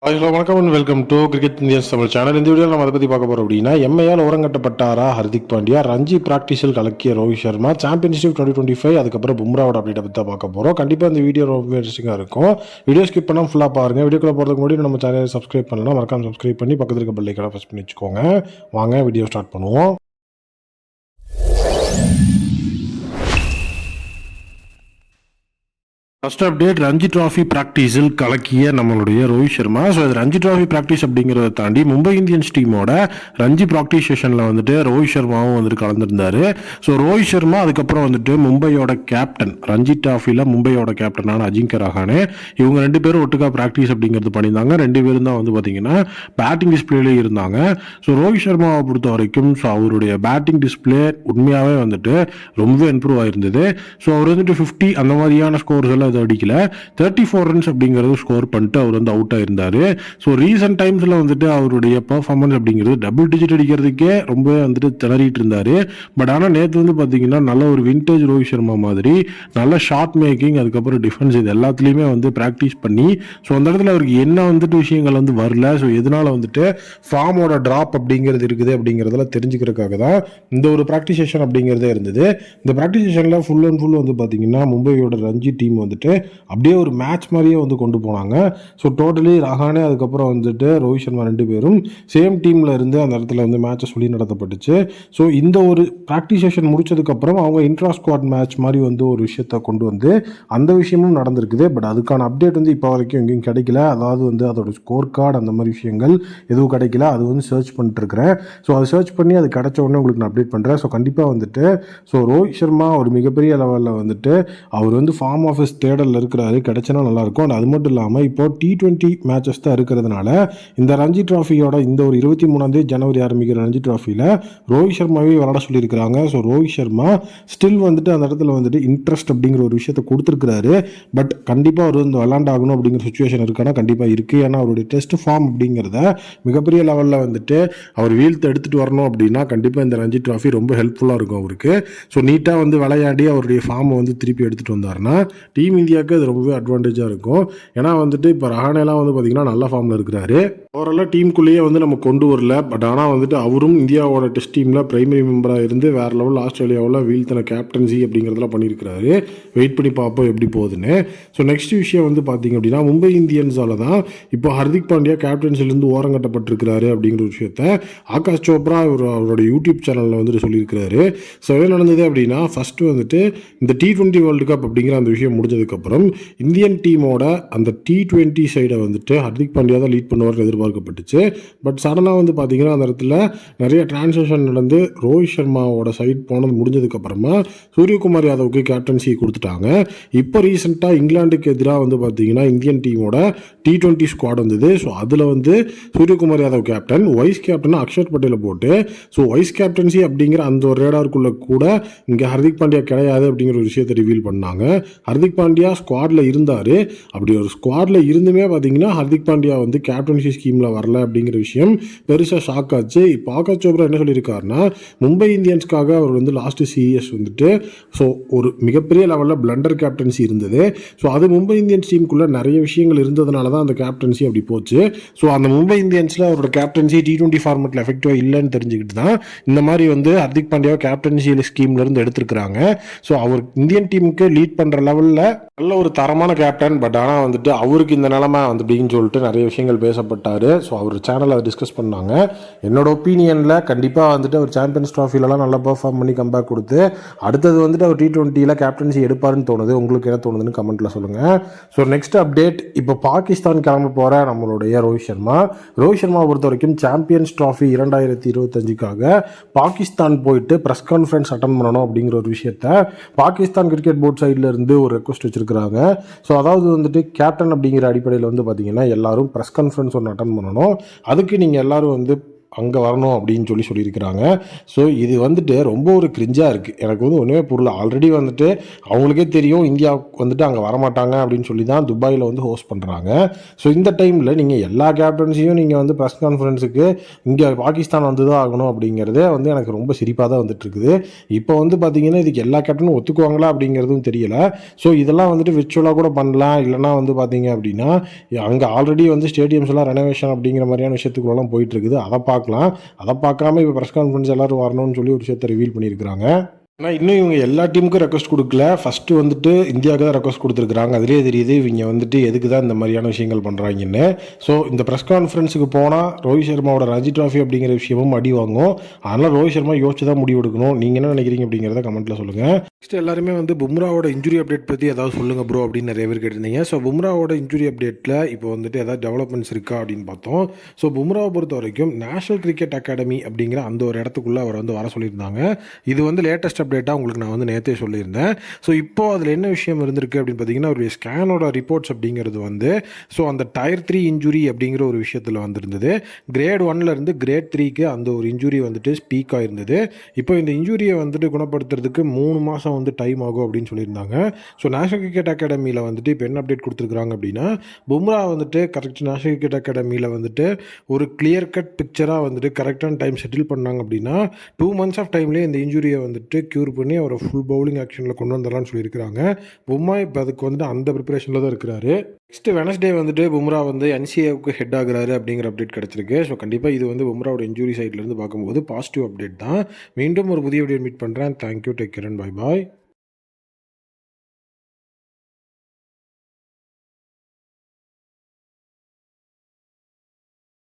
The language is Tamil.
ஹலோ வணக்கம் and welcome to cricket Indians Tamil channel. இந்த வீடியோவில் நம்ம அதை பற்றி பார்க்க போகிறோம் அப்படின்னா, எம்ஐயால் ஓரங்கட்டப்பட்டாரா ஹர்திக் பாண்டியா, ரஞ்சி பிராக்டிஸில் கலக்கிய ரோஹித் சர்மா, சாம்பியன்ஷிப் 2025, அதுக்கப்புறம் பும்ராவோட அப்டேட்டை பற்றி தான் பார்க்க போகிறோம். கண்டிப்பாக இந்த வீடியோ ரொம்ப இன்ட்ரெஸ்டிங்காக இருக்கும். வீடியோ ஸ்கிப் பண்ணால் ஃபுல்லாக பாருங்கள். வீடியோக்குள்ள போகிறதுக்கு முன்னாடி நம்ம சேனலை சப்ஸ்கிரைப் பண்ணலாம், மறக்காம சப்ஸ்கிரைப் பண்ணி பக்கத்தில் இருக்க பெல் ஐக்கானை ப்ரெஸ் பண்ணி வச்சுக்கோங்க. வாங்க வீடியோ ஸ்டார்ட் பண்ணுவோம். ஃபர்ஸ்ட் அப்டேட், ரஞ்சி டிராஃபி ப்ராக்டிஸில் கலக்கிய நம்மளுடைய ரோஹித் சர்மா. ஸோ இது ரஞ்சி டிராஃபி ப்ராக்டிஸ் அப்படிங்கிறத தாண்டி மும்பை இந்தியன்ஸ் டீமோட ரஞ்சி ப்ராக்டிஸ் செஷனில் வந்துட்டு ரோஹித் சர்மாவும் வந்துட்டு கலந்துருந்தார். ஸோ ரோஹித் சர்மா அதுக்கப்புறம் வந்துட்டு மும்பையோட கேப்டன், ரஞ்சி டிராஃபியில் மும்பையோட கேப்டனான அஜிங்க ரஹானே, இவங்க ரெண்டு பேரும் ஒட்டுக்கா ப்ராக்டிஸ் அப்படிங்கிறது பண்ணியிருந்தாங்க. ரெண்டு பேரும் தான் வந்து பார்த்தீங்கன்னா பேட்டிங் டிஸ்பிளேலே இருந்தாங்க. ஸோ ரோஹித் சர்மாவை பொறுத்த வரைக்கும் ஸோ அவருடைய பேட்டிங் டிஸ்பிளே உண்மையாகவே வந்துட்டு ரொம்பவே இம்ப்ரூவ் ஆயிருந்தது. ஸோ அவர் வந்துட்டு 50 அந்த மாதிரியான ஸ்கோர்ஸ் எல்லாம் அடிக்கல, 34 ரன்ஸ் அப்படிங்கிறது ஸ்கோர் பண்ணிட்டு அவர் வந்து அவுட் ஆயிருந்தார். ஸோ ரீசன்ட் டைம்ஸில் வந்துட்டு அவருடைய பர்ஃபார்மன்ஸ் அப்படிங்கிறது டபுள் டிஜிட் அடிக்கிறதுக்கே ரொம்ப வந்துட்டு திணறிட்டு இருந்தார். பட் ஆனால் நேற்று வந்து பார்த்தீங்கன்னா நல்ல ஒரு விண்டேஜ் ரோஹித் சர்மா மாதிரி நல்ல ஷாட் மேக்கிங், அதுக்கப்புறம் டிஃபென்ஸ், இது எல்லாத்துலேயுமே வந்து ப்ராக்டிஸ் பண்ணி ஸோ அந்த இடத்துல அவருக்கு என்ன வந்துட்டு விஷயங்கள் வந்து வரல, ஸோ எதனால வந்துட்டு ஃபார்மோட ட்ராப் அப்படிங்கிறது இருக்குது அப்படிங்கிறதெல்லாம் தெரிஞ்சுக்கிறதுக்காக தான் இந்த ஒரு ப்ராக்டிஸ் செஷன் அப்படிங்கிறதே இருந்தது. இந்த ப்ராக்டிஸ் செஷனில் ஃபுல் அண்ட் ஃபுல் வந்து பார்த்தீங்கன்னா மும்பையோட ரஞ்சி டீம் வந்துட்டு அப்படியே ஒரு மேட்ச் மாதிரியே வந்து கொண்டு போனாங்க. ஸோ டோட்டலி ரஹானே அதுக்கப்புறம் வந்துட்டு ரோஹித் சர்மா ரெண்டு பேரும் சேம் டீமில் இருந்து அந்த இடத்துல வந்து மேட்சை சொல்லி நடத்தப்பட்டுச்சு. ஸோ இந்த ஒரு ப்ராக்டிஸ் செஷன் முடிச்சதுக்கப்புறம் அவங்க இன்ட்ரா ஸ்குவாட் மேட்ச் மாதிரி வந்து ஒரு விஷயத்தை கொண்டு வந்து அந்த விஷயமும் நடந்திருக்குது. பட் அதுக்கான அப்டேட் வந்து இப்போ வரைக்கும் எங்கேயும் கிடைக்கல. அதாவது வந்து அதோட ஸ்கோர் கார்டு அந்த மாதிரி விஷயங்கள் எதுவும் கிடைக்கல. அது வந்து சர்ச் பண்ணிட்டு இருக்கிறேன். ஸோ அதை சர்ச் பண்ணி அது கிடைச்ச உடனே உங்களுக்கு நான் அப்டேட் பண்ணுறேன். ஸோ கண்டிப்பாக வந்துட்டு ஸோ ரோஹித் சர்மா ஒரு மிகப்பெரிய லெவலில் வந்துட்டு அவர் வந்து ஃபார்ம் ஆஃபீஸ் தேடலில் இருக்கிறாரு, கிடைச்சனா நல்லாயிருக்கும். அண்ட் அது மட்டும் இல்லாமல் இப்போ T20 மேட்சஸ் தான் இருக்கிறதுனால இந்த ரஞ்சி டிராஃபியோட இந்த ஒரு 23 ஜனவரி ஆரம்பிக்கிற ரஞ்சி டிராஃபியில் ரோஹித் சர்மாவே விளாட சொல்லியிருக்கிறாங்க. ஸோ ரோஹித் சர்மா ஸ்டில் வந்துட்டு அந்த இடத்துல வந்துட்டு இன்ட்ரெஸ்ட் அப்படிங்கிற ஒரு விஷயத்தை கொடுத்துருக்கிறாரு. பட் கண்டிப்பாக அவர் வந்து விளாண்டாகணும் அப்படிங்கிற சுச்சுவேஷன் இருக்கானா கண்டிப்பாக இருக்குது. ஏன்னா அவருடைய டெஸ்ட் ஃபார்ம் அப்படிங்கிறத மிகப்பெரிய லெவலில் வந்துட்டு அவர் வீழ்த்து எடுத்துகிட்டு வரணும் அப்படின்னா கண்டிப்பாக இந்த ரஞ்சி டிராஃபி ரொம்ப ஹெல்ப்ஃபுல்லாக இருக்கும் அவருக்கு. ஸோ நீட்டாக வந்து விளையாடி அவருடைய ஃபார்மை வந்து திருப்பி எடுத்துகிட்டு வந்தாருன்னா டீம் இந்தியாவுக்கு அது ரொம்பவே அட்வான்டேஜாக இருக்கும். ஏன்னா வந்துட்டு இப்போ ரஹானேலாம் வந்து பார்த்திங்கன்னா நல்ல ஃபார்மில் இருக்கிறாரு. ஓவராலாக டீமுக்குள்ளேயே வந்து நம்ம கொண்டு வரல. பட் ஆனால் வந்துட்டு அவரும் இந்தியாவோட டெஸ்ட் டீமில் பிரைமரி மெம்பராக இருந்து வேறு லெவலில் ஆஸ்திரேலியாவில் வீழ்த்தின கேப்டன்சி அப்படிங்கிறதெல்லாம் பண்ணியிருக்கிறாரு. வெயிட் பண்ணி பார்ப்போம் எப்படி போகுதுன்னு. ஸோ நெக்ஸ்ட் விஷயம் வந்து பார்த்திங்க அப்படின்னா மும்பை இந்தியன்ஸால் தான் இப்போ ஹர்திக் பாண்டியா கேப்டன்சிலேருந்து ஓரங்கட்டப்பட்டிருக்கிறாரு அப்படிங்கிற ஒரு விஷயத்த ஆகாஷ் சோப்ரா அவரோட யூடியூப் சேனலில் வந்துட்டு சொல்லியிருக்கிறாரு. ஸோ என்ன நடந்தது அப்படின்னா ஃபஸ்ட்டு வந்துட்டு இந்த T20 வேர்ல்டு கப் அப்படிங்கிற அந்த விஷயம் முடிஞ்சதுக்கப்புறம் இந்தியன் டீமோட அந்த T20 சைடை வந்துட்டு ஹர்திக் பாண்டியா தான் லீட் பண்ணுவார்னு எதிர்பார்க்கப்பட்டுச்சு. பட் சடனாக வந்து பார்த்தீங்கன்னா அந்த இடத்துல நிறைய டிரான்சாக்ஷன் நடந்து ரோஹித் சர்மாவோட சைட் போனது முடிஞ்சதுக்கப்புறமா சூரியகுமார் யாதவுக்கு கேப்டன்சி கொடுத்துட்டாங்க. இப்போ ரீசெண்டாக இங்கிலாந்துக்கு எதிராக வந்து பார்த்தீங்கன்னா இந்தியன் டீமோட T20 ஸ்குவாட் வந்தது. ஸோ அதில் வந்து Suryakumar Yadav captain, vice captain Akshar பட்டேலை போட்டு ஸோ வைஸ் கேப்டன்சி அப்படிங்கிற அந்த ஒரு ரேடாருக்குள்ளே கூட இங்கே ஹர்திக் பாண்டியா கிடையாது அப்படிங்கிற ஒரு விஷயத்தை ரிவீல் பண்ணாங்க. ஹர்திக் பாண்டியா ஸ்குவாடில் இருந்தார். அப்படி ஒரு ஸ்குவாடில் இருந்துமே பார்த்தீங்கன்னா ஹர்திக் பாண்டியா வந்து கேப்டன்சி ஸ்கீமில் வரல அப்படிங்கிற விஷயம் பெருசாக ஷாக் ஆச்சு. இப்போ ஆகாஷ் சோப்ரா என்ன சொல்லியிருக்காருன்னா மும்பை இந்தியன்ஸ்க்காக அவர் வந்து லாஸ்ட் சிஎஸ் வந்துட்டு ஸோ ஒரு மிகப்பெரிய லெவலில் பிளண்டர் கேப்டன்சி இருந்தது. ஸோ அது மும்பை இந்தியன்ஸ் டீமுக்குள்ளே நிறைய விஷயங்கள் இருந்ததுனால தான் அந்த கேப்டன்சி அப்படி போச்சு. ஸோ அந்த மும்பை இந்தியன்ஸில் அவரோட கேப்டன்சி T20 ஃபார்மெட்டில் எஃபெக்டிவாக இல்லைன்னு தெரிஞ்சுக்கிட்டு தான் இந்த மாதிரி வந்து ஹர்திக் பாண்டியாவை கேப்டன்சி ஸ்கீம்லேருந்து எடுத்துருக்கிறாங்க. ஸோ அவர் இந்தியன் டீமுக்கு லீட் பண்ணுற லெவலில் நல்ல ஒரு தரமான கேப்டன். பட் ஆனால் வந்துட்டு அவருக்கு இந்த நிலைமை வந்து அப்படின்னு சொல்லிட்டு நிறைய விஷயங்கள் பேசப்பட்டார். ஸோ அவர் சேனலில் அதை டிஸ்கஸ் பண்ணாங்க. என்னோட ஒப்பீனியனில் கண்டிப்பாக வந்துட்டு அவர் சாம்பியன்ஸ் ட்ராஃபிலலாம் நல்லா பெர்ஃபார்ம் பண்ணி கம்பேக் கொடுத்து அடுத்தது வந்துட்டு அவர் T20 கேப்டன்சி எடுப்பாருன்னு தோணுது. உங்களுக்கு என்ன தோணுதுன்னு கமெண்ட்டில் சொல்லுங்கள். ஸோ நெக்ஸ்ட் அப்டேட், இப்போ பாகிஸ்தான் கிளம்ப போகிற நம்மளுடைய ரோஹித் சர்மாவை பொறுத்த வரைக்கும் சாம்பியன்ஸ் ட்ராஃபி 2025க்காக பாகிஸ்தான் போயிட்டு ப்ரெஸ் கான்ஃபரன்ஸ் அட்டன் பண்ணணும் அப்படிங்கிற ஒரு விஷயத்த பாகிஸ்தான் கிரிக்கெட் போர்ட் சைடில் இருந்து ஒரு ரெக்வஸ்ட் வச்சிருக்காங்க. ஸோ அதாவது வந்துட்டு கேப்டன் அப்படிங்கிற அடிப்படையில் வந்து பார்த்தீங்கன்னா எல்லாரும் ப்ரெஸ் கான்ஃபரன்ஸ் ஒன்று அட்டன் பண்ணணும். அதுக்கு நீங்கள் எல்லாரும் வந்து அங்கே வரணும் அப்படின்னு சொல்லியிருக்கிறாங்க. ஸோ இது வந்துட்டு ரொம்ப ஒரு கிரிஞ்சாக இருக்குது. எனக்கு வந்து ஒன்றுமே புரியல. ஆல்ரெடி வந்துட்டு அவங்களுக்கே தெரியும் இந்தியாவுக்கு வந்துட்டு அங்கே வரமாட்டாங்க அப்படின்னு சொல்லி தான் துபாயில் வந்து ஹோஸ்ட் பண்ணுறாங்க. ஸோ இந்த டைமில் நீங்கள் எல்லா கேப்டன்ஸையும் நீங்கள் வந்து ப்ரெஸ் கான்ஃபரன்ஸுக்கு இங்கே பாகிஸ்தான் வந்து தான் ஆகணும் அப்படிங்கிறதே வந்து எனக்கு ரொம்ப சிரிப்பாக தான் வந்துட்டு இருக்குது. இப்போ வந்து பார்த்தீங்கன்னா இதுக்கு எல்லா கேப்டனும் ஒத்துக்குவாங்களா அப்படிங்கிறதும் தெரியல. ஸோ இதெல்லாம் வந்துட்டு விர்ச்சுவலாக கூட பண்ணலாம். இல்லைனா வந்து பார்த்தீங்க அப்படின்னா அங்கே ஆல்ரெடி வந்து ஸ்டேடியம்ஸ்லாம் ரெனோவேஷன் அப்படிங்கிற மாதிரியான விஷயத்துக்குள்ளலாம் போயிட்டு இருக்குது. அதை பார்க்கலாம். அதை பார்க்காம இப்போ ப்ரெஸ் கான்ஃபரன்ஸ் எல்லாரும் வரணும்னு சொல்லி ஒரு விஷயத்தை ரிவீல் பண்ணியிருக்கிறாங்க. ஆனால் இன்னும் இவங்க எல்லா டீமுக்கும் ரெக்வஸ்ட் கொடுக்கல. ஃபஸ்ட்டு வந்துட்டு இந்தியாவுக்கு தான் ரெக்வஸ்ட் கொடுத்துருக்குறாங்க. அதிலே தெரியுது இவங்க வந்துட்டு எதுக்கு தான் இந்த மாதிரியான விஷயங்கள் பண்ணுறாங்கன்னு. ஸோ இந்த ப்ரெஸ் கான்ஃபரன்ஸுக்கு போனால் ரோஹித் சர்மாவோட ரஞ்சி ட்ராஃபி அப்படிங்கிற விஷயமும் அடி வாங்கும். அதனால் ரோஹித் சர்மா யோசிச்சு தான் முடிவு எடுக்கணும். நீங்கள் என்ன நினைக்கிறீங்க அப்படிங்கிறத கமெண்ட்டில் சொல்லுங்கள். நெக்ஸ்ட் எல்லாருமே வந்து பும்ராவோட இன்ஜுரி அப்டேட் பற்றி ஏதாவது சொல்லுங்கள் ப்ரோ அப்படின்னு நிறைய பேர் கேட்டிருந்தீங்க. ஸோ பும்ராவோட இன்ஜுரி அப்டேட்டில் இப்போ வந்துட்டு ஏதாவது டெவலப்மெண்ட்ஸ் இருக்கா அப்படின்னு பார்த்தோம். ஸோ பும்ராவை பொறுத்த வரைக்கும் நேஷனல் கிரிக்கெட் அகாடமி அப்படிங்கிற அந்த ஒரு இடத்துக்குள்ளே அவர் வந்து வர சொல்லியிருந்தாங்க. இது வந்து லேட்டஸ்ட் அப்டேட்டாக உங்களுக்கு நான் வந்து நேற்றே சொல்லியிருந்தேன். ஸோ இப்போது அதில் என்ன விஷயம் இருந்திருக்கு அப்படின்னு பார்த்தீங்கன்னா அவருடைய ஸ்கேனோட ரிப்போர்ட்ஸ் அப்படிங்கிறது வந்து ஸோ அந்த டயர் 3 இன்ஜுரி அப்படிங்கிற ஒரு விஷயத்தில் வந்திருந்தது. கிரேட் 1லேருந்து கிரேட் 3க்கு அந்த ஒரு இன்ஜுரி வந்துட்டு ஸ்பீக் ஆகிருந்தது. இப்போ இந்த இன்ஜுரியை வந்துட்டு குணப்படுத்துறதுக்கு 3 மாதம் வந்து டைம் ஆகும் அப்படின்னு சொல்லியிருந்தாங்க. ஸோ நேஷனல் கிரிக்கெட் அகாடமியில் வந்துட்டு இப்போ என்ன அப்டேட் கொடுத்துருக்குறாங்க அப்படின்னா பும்ரா வந்துட்டு கரெக்ட் நேஷனல் கிரிக்கெட் அகாடமியில் வந்துட்டு ஒரு கிளியர் கட் பிக்சராக வந்துட்டு கரெக்டான டைம் செட்டில் பண்ணாங்க அப்படின்னா 2 months ஆஃப் டைம்லேயே இந்த இன்ஜுரியை வந்துட்டு க்யூர் பண்ணி அவரை ஃபுல் பவுலிங் ஆக்ஷனில் கொண்டு வந்துடலாம்னு சொல்லியிருக்கிறாங்க. பும்ரா இப்போ அதுக்கு வந்துட்டு அந்த ப்ரிப்பரேஷனில் தான் இருக்கிறாரு. நெக்ஸ்ட் வெனஸ்டே வந்துட்டு பும்ரா வந்து NCAவுக்கு ஹெட் ஆகுறாரு அப்படிங்கிற அப்டேட் கிடச்சிருக்கு. ஸோ கண்டிப்பாக இது வந்து பும்ராவோட இன்ஜுரி சைட்லேருந்து பார்க்கும்போது பாசிட்டிவ் அப்டேட் தான். மீண்டும் ஒரு புதிய வீடியோ மீட் பண்ணுறேன். Thank you, take care and bye bye.